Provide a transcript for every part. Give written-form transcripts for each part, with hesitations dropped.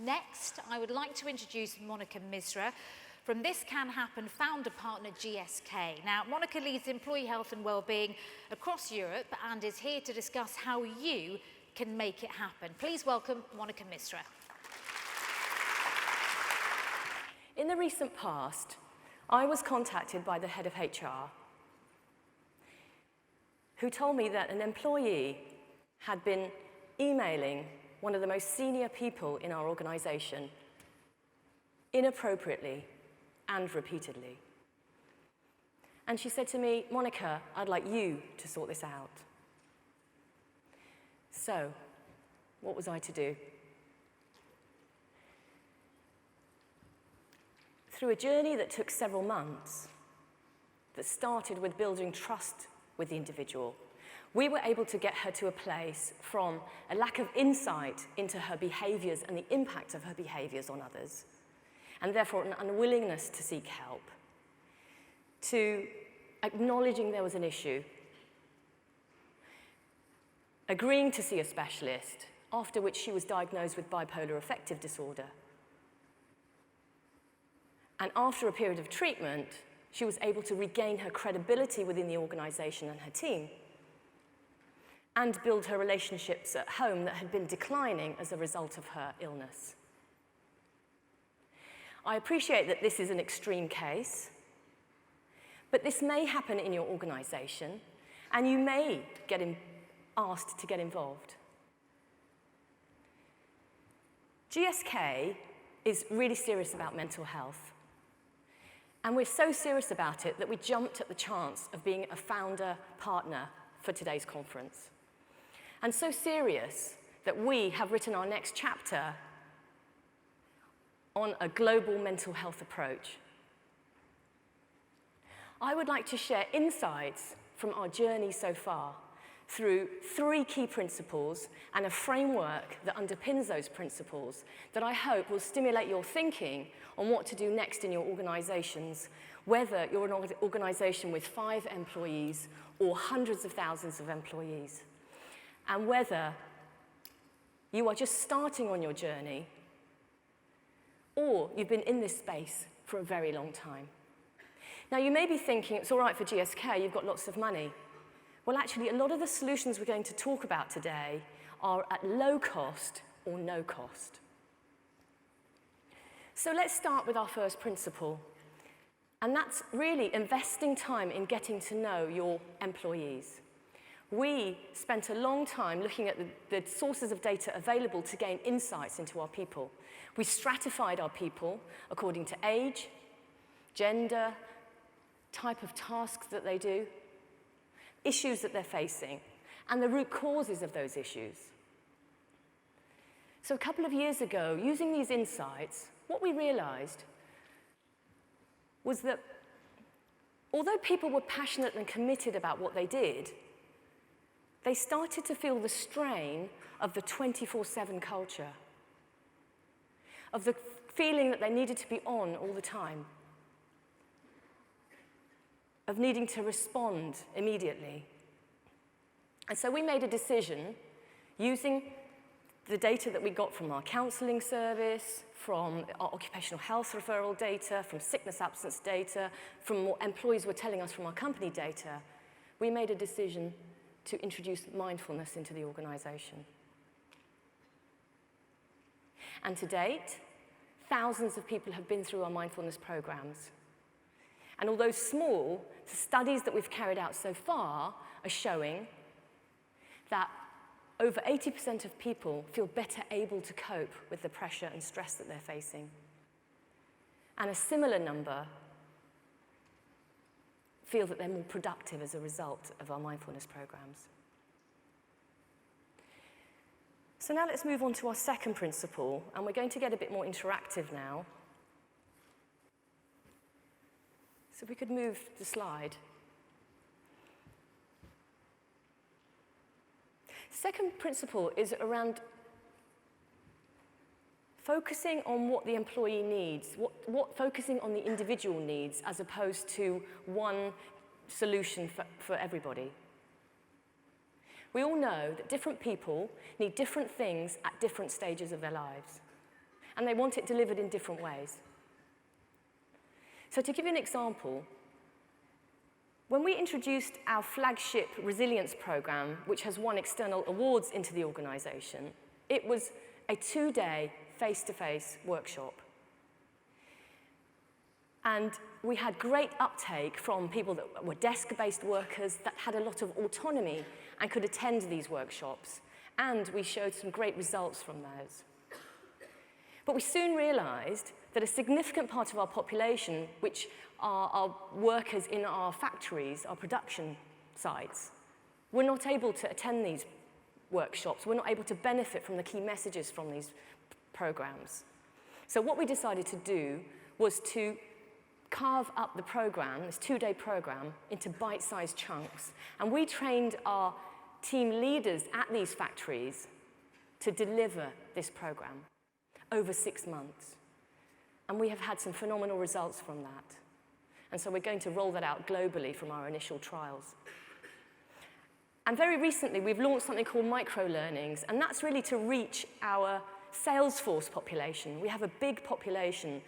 Next, I would like to introduce Monika Misra from This Can Happen founder partner GSK. Now, Monika leads employee health and wellbeing across Europe and is here to discuss how you can make it happen. Please welcome Monika Misra. In the recent past, I was contacted by the head of HR who told me that an employee had been emailing one of the most senior people in our organization inappropriately and repeatedly. And she said to me, "Monika, I'd like you to sort this out." So, what was I to do? Through a journey that took several months, that started with building trust with the individual, we were able to get her to a place from a lack of insight into her behaviors and the impact of her behaviors on others, and therefore an unwillingness to seek help, to acknowledging there was an issue, agreeing to see a specialist, after which she was diagnosed with bipolar affective disorder. And after a period of treatment, she was able to regain her credibility within the organization and her team, and build her relationships at home that had been declining as a result of her illness. I appreciate that this is an extreme case, but this may happen in your organization, and you may get asked to get involved. GSK is really serious about mental health, and we're so serious about it that we jumped at the chance of being a founder partner for today's conference. And so serious that we have written our next chapter on a global mental health approach. I would like to share insights from our journey so far through 3 key principles and a framework that underpins those principles that I hope will stimulate your thinking on what to do next in your organizations, whether you're an organization with 5 employees or hundreds of thousands of employees, and whether you are just starting on your journey or you've been in this space for a very long time. Now, you may be thinking, it's all right for GSK, you've got lots of money. Well, actually, a lot of the solutions we're going to talk about today are at low cost or no cost. So let's start with our first principle, and that's really investing time in getting to know your employees. We spent a long time looking at the sources of data available to gain insights into our people. We stratified our people according to age, gender, type of tasks that they do, issues that they're facing, and the root causes of those issues. So a couple of years ago, using these insights, what we realized was that although people were passionate and committed about what they did, they started to feel the strain of the 24/7 culture, of the feeling that they needed to be on all the time, of needing to respond immediately. And so we made a decision, using the data that we got from our counselling service, from our occupational health referral data, from sickness absence data, from what employees were telling us from our company data, we made a decision to introduce mindfulness into the organization. And to date, thousands of people have been through our mindfulness programs. And although small, the studies that we've carried out so far are showing that over 80% of people feel better able to cope with the pressure and stress that they're facing. And a similar number feel that they're more productive as a result of our mindfulness programs. So now let's move on to our second principle, and we're going to get a bit more interactive now. So if we could move the slide. Second principle is around focusing on what the employee needs, focusing on the individual needs as opposed to one solution for everybody. We all know that different people need different things at different stages of their lives. and they want it delivered in different ways. So to give you an example, when we introduced our flagship resilience program, which has won external awards into the organization, it was a 2-day face-to-face workshop. And we had great uptake from people that were desk-based workers that had a lot of autonomy and could attend these workshops. And we showed some great results from those. But we soon realized that a significant part of our population, which are our workers in our factories, our production sites, were not able to attend these workshops. We're not able to benefit from the key messages from these programs. So what we decided to do was to carve up the program, this 2-day program, into bite-sized chunks. And we trained our team leaders at these factories to deliver this program over 6 months. And we have had some phenomenal results from that. And so we're going to roll that out globally from our initial trials. And very recently, we've launched something called micro-learnings, and that's really to reach our sales force population. We have a big population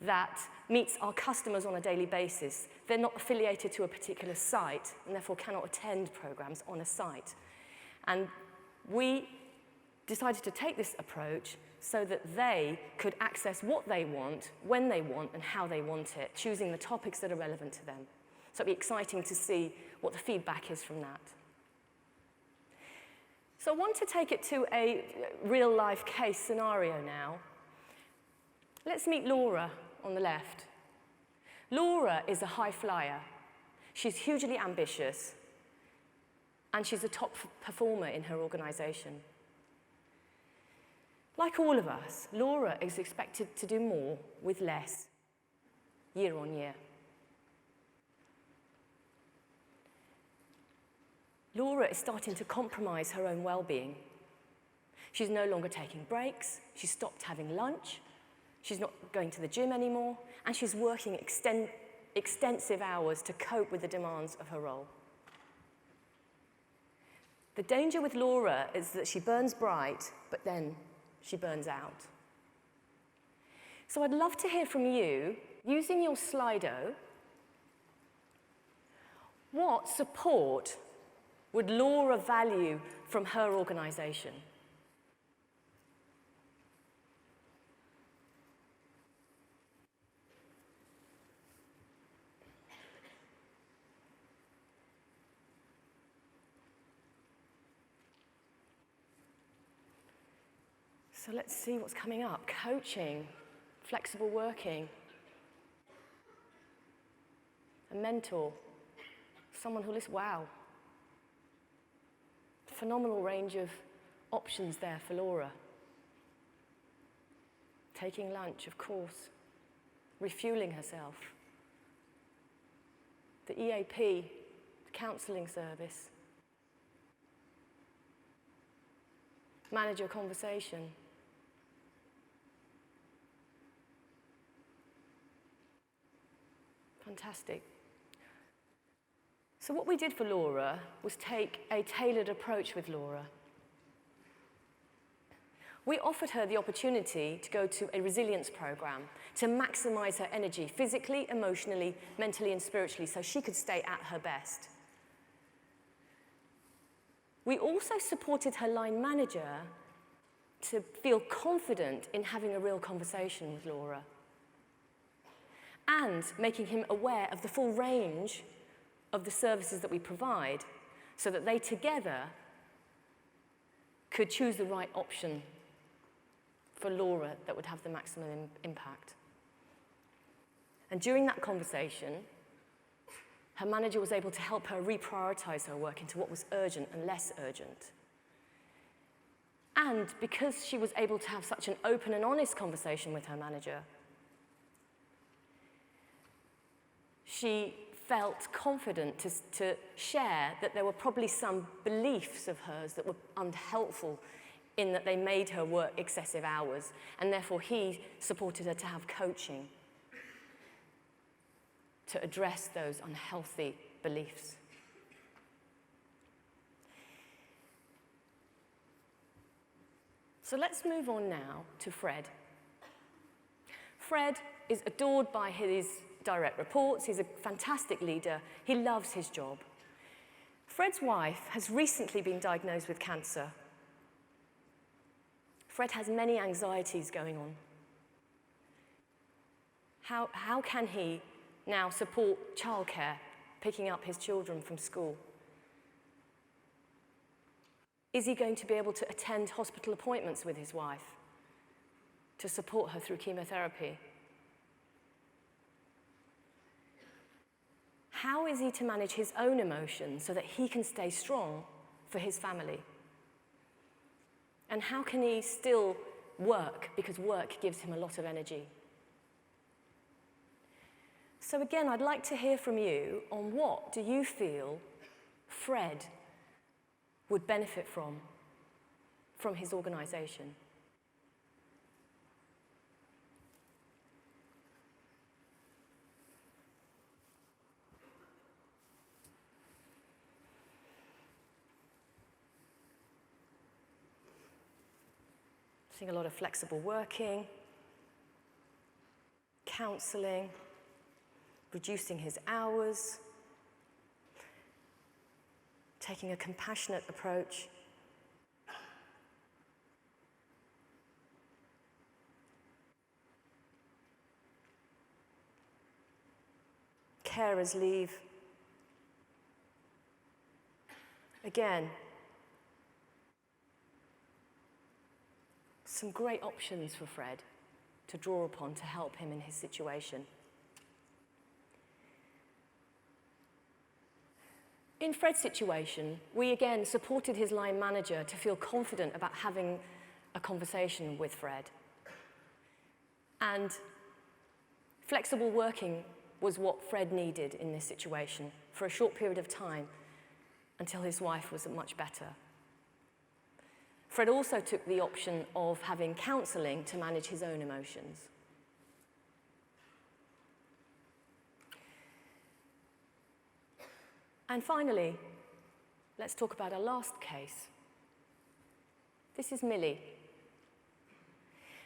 that meets our customers on a daily basis. They're not affiliated to a particular site, and therefore cannot attend programs on a site. And we decided to take this approach so that they could access what they want, when they want, and how they want it, choosing the topics that are relevant to them. So it'll be exciting to see what the feedback is from that. So I want to take it to a real-life case scenario now. Let's meet Laura on the left. Laura is a high flyer. She's hugely ambitious, and she's a top performer in her organization. Like all of us, Laura is expected to do more with less, year on year. Laura is starting to compromise her own well-being. She's no longer taking breaks, she's stopped having lunch, she's not going to the gym anymore, and she's working extensive hours to cope with the demands of her role. The danger with Laura is that she burns bright, but then she burns out. So I'd love to hear from you, using your Slido, what support would Laura value from her organization? So let's see what's coming up. Coaching, flexible working, a mentor, someone who listens. Wow. Phenomenal range of options there for Laura. Taking lunch, of course. Refueling herself. The EAP, the counselling service. Manager conversation. Fantastic. So what we did for Laura was take a tailored approach with Laura. We offered her the opportunity to go to a resilience program to maximize her energy physically, emotionally, mentally, and spiritually so she could stay at her best. We also supported her line manager to feel confident in having a real conversation with Laura and making him aware of the full range of the services that we provide so that they together could choose the right option for Laura that would have the maximum impact. And during that conversation, her manager was able to help her reprioritize her work into what was urgent and less urgent. And because she was able to have such an open and honest conversation with her manager, she felt confident to share that there were probably some beliefs of hers that were unhelpful in that they made her work excessive hours, and therefore he supported her to have coaching to address those unhealthy beliefs. So let's move on now to Fred. Fred is adored by his direct reports. He's a fantastic leader. He loves his job. Fred's wife has recently been diagnosed with cancer. Fred has many anxieties going on. How can he now support childcare, picking up his children from school? Is he going to be able to attend hospital appointments with his wife to support her through chemotherapy? How is he to manage his own emotions so that he can stay strong for his family? And how can he still work, because work gives him a lot of energy? So again, I'd like to hear from you on what do you feel Fred would benefit from his organisation. Seeing a lot of flexible working, counselling, reducing his hours, taking a compassionate approach. Carers leave. Again, some great options for Fred to draw upon to help him in his situation. In Fred's situation, we again supported his line manager to feel confident about having a conversation with Fred. And flexible working was what Fred needed in this situation for a short period of time until his wife was much better. Fred also took the option of having counselling to manage his own emotions. And finally, let's talk about our last case. This is Millie.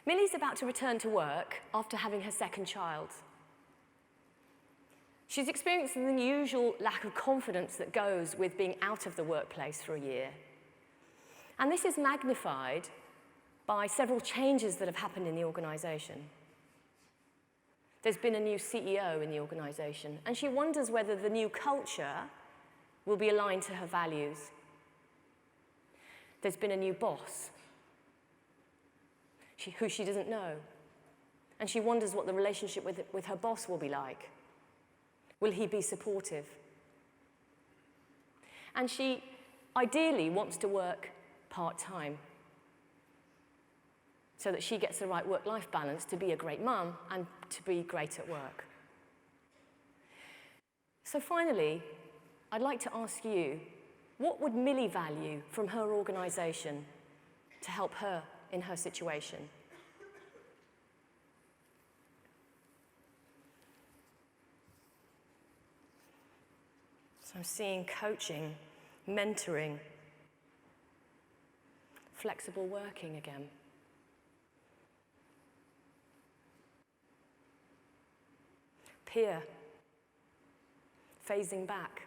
Millie's about to return to work after having her second child. She's experienced the unusual lack of confidence that goes with being out of the workplace for a year. And this is magnified by several changes that have happened in the organisation. There's been a new CEO in the organisation, and she wonders whether the new culture will be aligned to her values. There's been a new boss, who she doesn't know, and she wonders what the relationship with her boss will be like. Will he be supportive? And she ideally wants to work part-time so that she gets the right work-life balance to be a great mum and to be great at work. So finally, I'd like to ask you, what would Millie value from her organisation to help her in her situation? So I'm seeing coaching, mentoring, flexible working again. Peer, phasing back.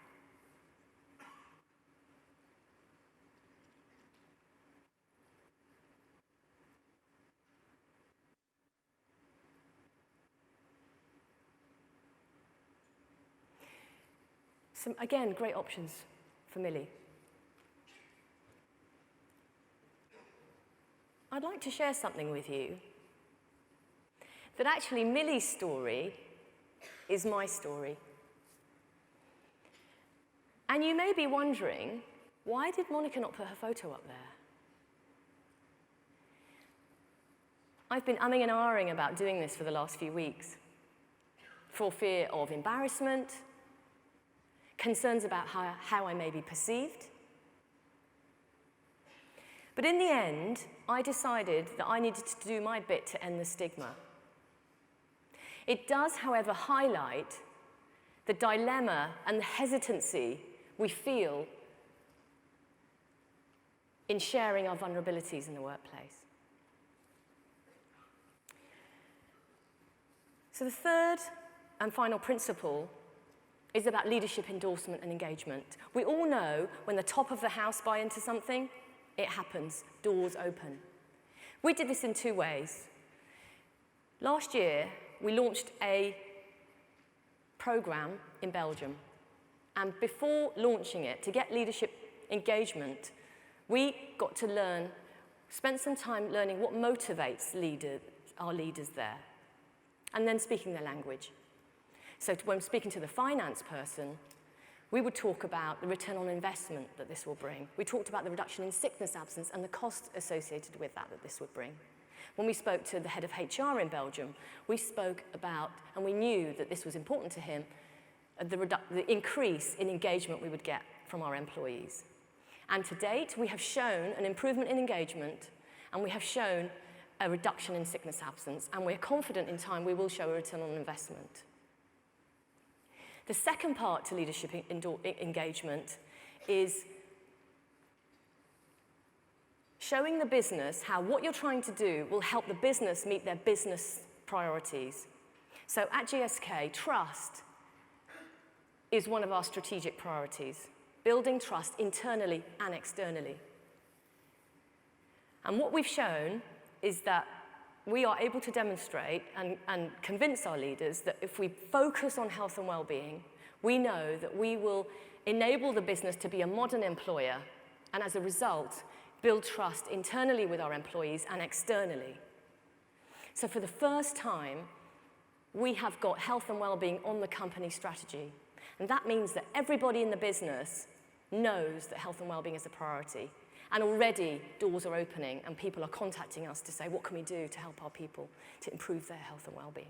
Some, again, great options for Millie. I'd like to share something with you that actually Millie's story is my story. And you may be wondering, why did Monika not put her photo up there? I've been umming and ahhing about doing this for the last few weeks, for fear of embarrassment, concerns about how I may be perceived. But in the end, I decided that I needed to do my bit to end the stigma. It does, however, highlight the dilemma and the hesitancy we feel in sharing our vulnerabilities in the workplace. So the third and final principle is about leadership endorsement and engagement. We all know when the top of the house buy into something, it happens, doors open. We did this in 2 ways. Last year, we launched a program in Belgium. And before launching it, to get leadership engagement, we got to spent some time learning what motivates our leaders there, and then speaking their language. So when speaking to the finance person, we would talk about the return on investment that this will bring. We talked about the reduction in sickness absence and the cost associated with that this would bring. When we spoke to the head of HR in Belgium, we spoke about, and we knew that this was important to him, the increase in engagement we would get from our employees. And to date, we have shown an improvement in engagement, and we have shown a reduction in sickness absence, and we're confident in time we will show a return on investment. The second part to leadership engagement is showing the business how what you're trying to do will help the business meet their business priorities. So at GSK, trust is one of our strategic priorities, building trust internally and externally. And what we've shown is that we are able to demonstrate and convince our leaders that if we focus on health and well-being, we know that we will enable the business to be a modern employer, and as a result, build trust internally with our employees and externally. So for the first time, we have got health and well-being on the company strategy. And that means that everybody in the business knows that health and well-being is a priority. And already doors are opening and people are contacting us to say, what can we do to help our people to improve their health and well-being?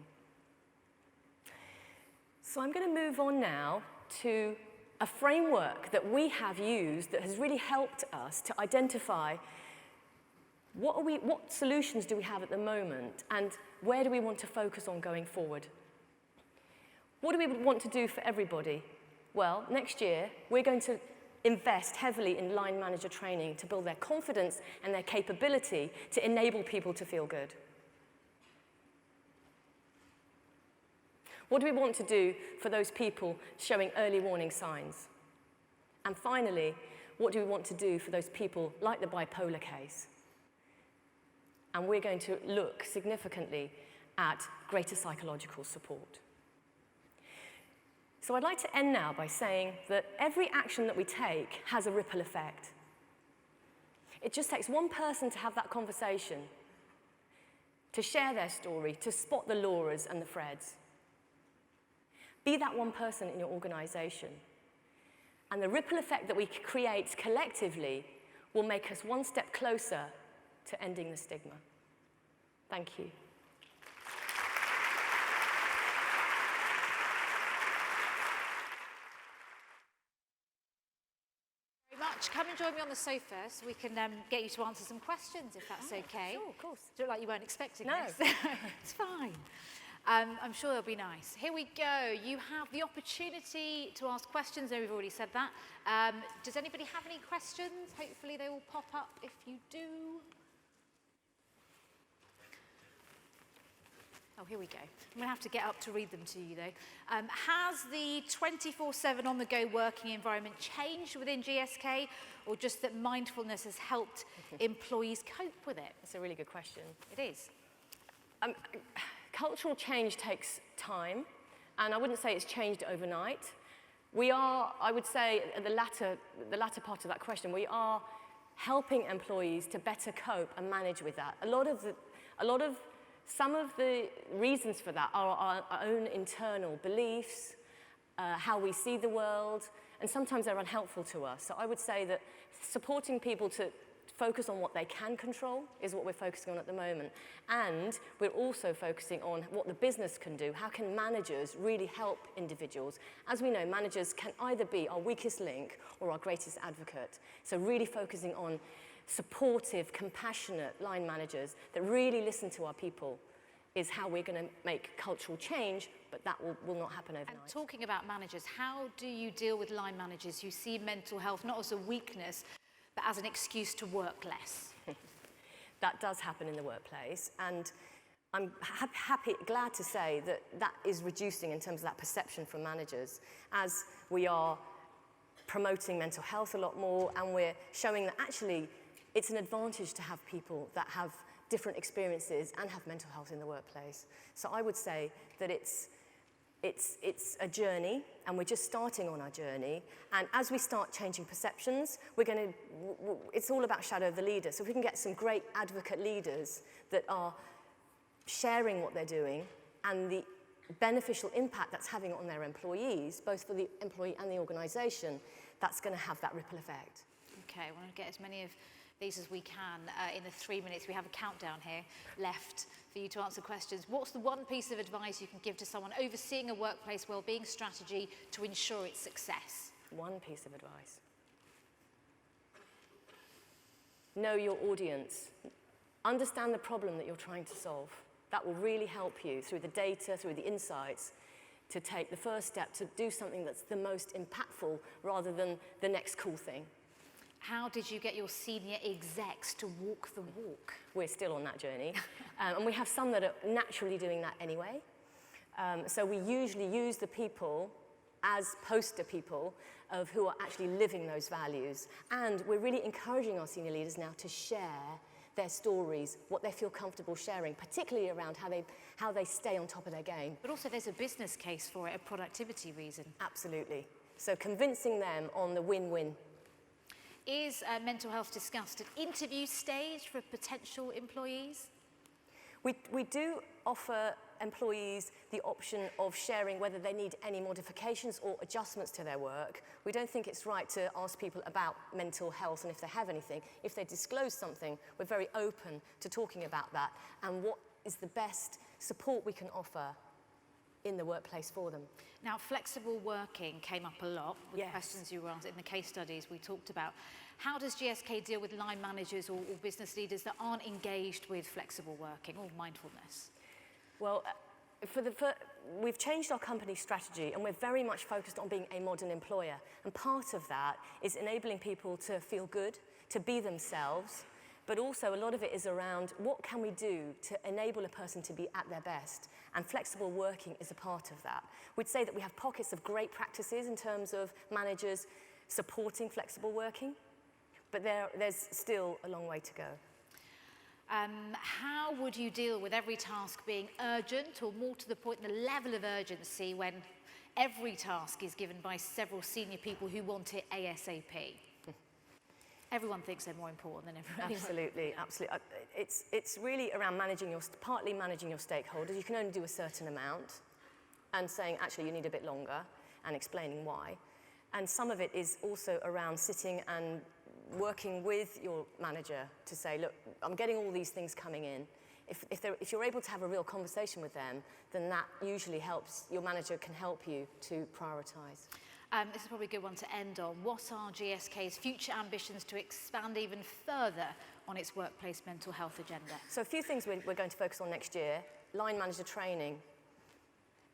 So I'm going to move on now to a framework that we have used that has really helped us to identify what solutions do we have at the moment and where do we want to focus on going forward. What do we want to do for everybody? Well, next year, we're going to invest heavily in line manager training to build their confidence and their capability to enable people to feel good. What do we want to do for those people showing early warning signs? And finally, what do we want to do for those people like the bipolar case? And we're going to look significantly at greater psychological support. So I'd like to end now by saying that every action that we take has a ripple effect. It just takes one person to have that conversation, to share their story, to spot the Lauras and the Freds. Be that one person in your organization. And the ripple effect that we create collectively will make us one step closer to ending the stigma. Thank you. Come and join me on the sofa so we can get you to answer some questions, if that's okay. Sure, of course. Do it like you weren't expecting No. this. It's fine. I'm sure they'll be nice. Here we go. You have the opportunity to ask questions. No, we've already said that. Does anybody have any questions? Hopefully they will pop up if you do. Oh, here we go. I'm going to have to get up to read them to you, though. Has the 24/7 on-the-go working environment changed within GSK, or just that mindfulness has helped employees cope with it? That's a really good question. It is. Cultural change takes time, and I wouldn't say it's changed overnight. We are, I would say, at the latter part of that question, we are helping employees to better cope and manage with that. Some of the reasons for that are our own internal beliefs, how we see the world, and sometimes they're unhelpful to us. So I would say that supporting people to focus on what they can control is what we're focusing on at the moment. And we're also focusing on what the business can do. How can managers really help individuals? As we know, managers can either be our weakest link or our greatest advocate. So really focusing on supportive, compassionate line managers that really listen to our people is how we're going to make cultural change, but that will not happen overnight. And talking about managers, how do you deal with line managers who see mental health not as a weakness, but as an excuse to work less? That does happen in the workplace, and I'm glad to say that that is reducing in terms of that perception from managers as we are promoting mental health a lot more, and we're showing that actually it's an advantage to have people that have different experiences and have mental health in the workplace. So I would say that it's a journey, and we're just starting on our journey. And as we start changing perceptions, it's all about shadow the leader. So if we can get some great advocate leaders that are sharing what they're doing and the beneficial impact that's having on their employees, both for the employee and the organisation, that's going to have that ripple effect. Okay, I want to get as many of these as we can in the 3 minutes. We have a countdown here left for you to answer questions. What's the one piece of advice you can give to someone overseeing a workplace wellbeing strategy to ensure its success? One piece of advice. Know your audience. Understand the problem that you're trying to solve. That will really help you through the data, through the insights, to take the first step to do something that's the most impactful rather than the next cool thing. How did you get your senior execs to walk the walk? We're still on that journey. And we have some that are naturally doing that anyway. So we usually use the people as poster people of who are actually living those values. And we're really encouraging our senior leaders now to share their stories, what they feel comfortable sharing, particularly around how they stay on top of their game. But also there's a business case for it, a productivity reason. Absolutely. So convincing them on the win-win. Is mental health discussed at interview stage for potential employees? We do offer employees the option of sharing whether they need any modifications or adjustments to their work. We don't think it's right to ask people about mental health and if they have anything. If they disclose something, we're very open to talking about that and what is the best support we can offer in the workplace for them. Now, flexible working came up a lot with Yes. questions you were asked in the case studies we talked about. How does GSK deal with line managers or business leaders that aren't engaged with flexible working or mindfulness? Well, we've changed our company strategy and we're very much focused on being a modern employer. And part of that is enabling people to feel good, to be themselves, but also a lot of it is around what can we do to enable a person to be at their best. And flexible working is a part of that. We'd say that we have pockets of great practices in terms of managers supporting flexible working, but there's still a long way to go. How would you deal with every task being urgent, or more to the point, the level of urgency when every task is given by several senior people who want it ASAP? Everyone thinks they're more important than everyone. Absolutely, absolutely. It's really around partly managing your stakeholders. You can only do a certain amount, and saying, actually, you need a bit longer, and explaining why. And some of it is also around sitting and working with your manager to say, look, I'm getting all these things coming in. If you're able to have a real conversation with them, then that usually helps. Your manager can help you to prioritise. This is probably a good one to end on. What are GSK's future ambitions to expand even further on its workplace mental health agenda? So a few things we're going to focus on next year. Line manager training,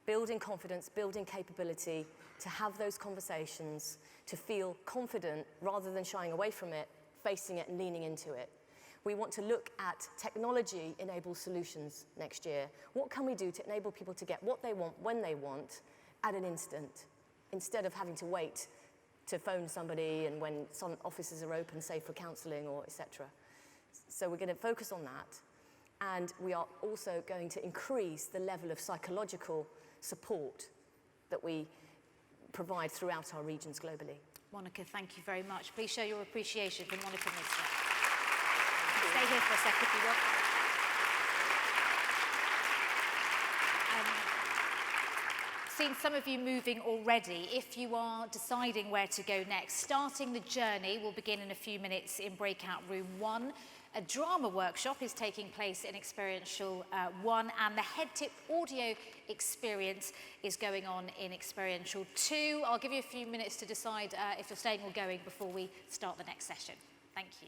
building confidence, building capability, to have those conversations, to feel confident rather than shying away from it, facing it and leaning into it. We want to look at technology-enabled solutions next year. What can we do to enable people to get what they want, when they want, at an instant, instead of having to wait to phone somebody and when some offices are open, say for counselling or etc. So we're going to focus on that. And we are also going to increase the level of psychological support that we provide throughout our regions globally. Monika, thank you very much. Please show your appreciation for Monika Misra. Stay here for a second if you want. Seen some of you moving already. If you are deciding where to go next, starting the journey will begin in a few minutes in breakout room 1. A drama workshop is taking place in experiential 1, and the head tip audio experience is going on in experiential 2. I'll give you a few minutes to decide if you're staying or going before we start the next session. Thank you.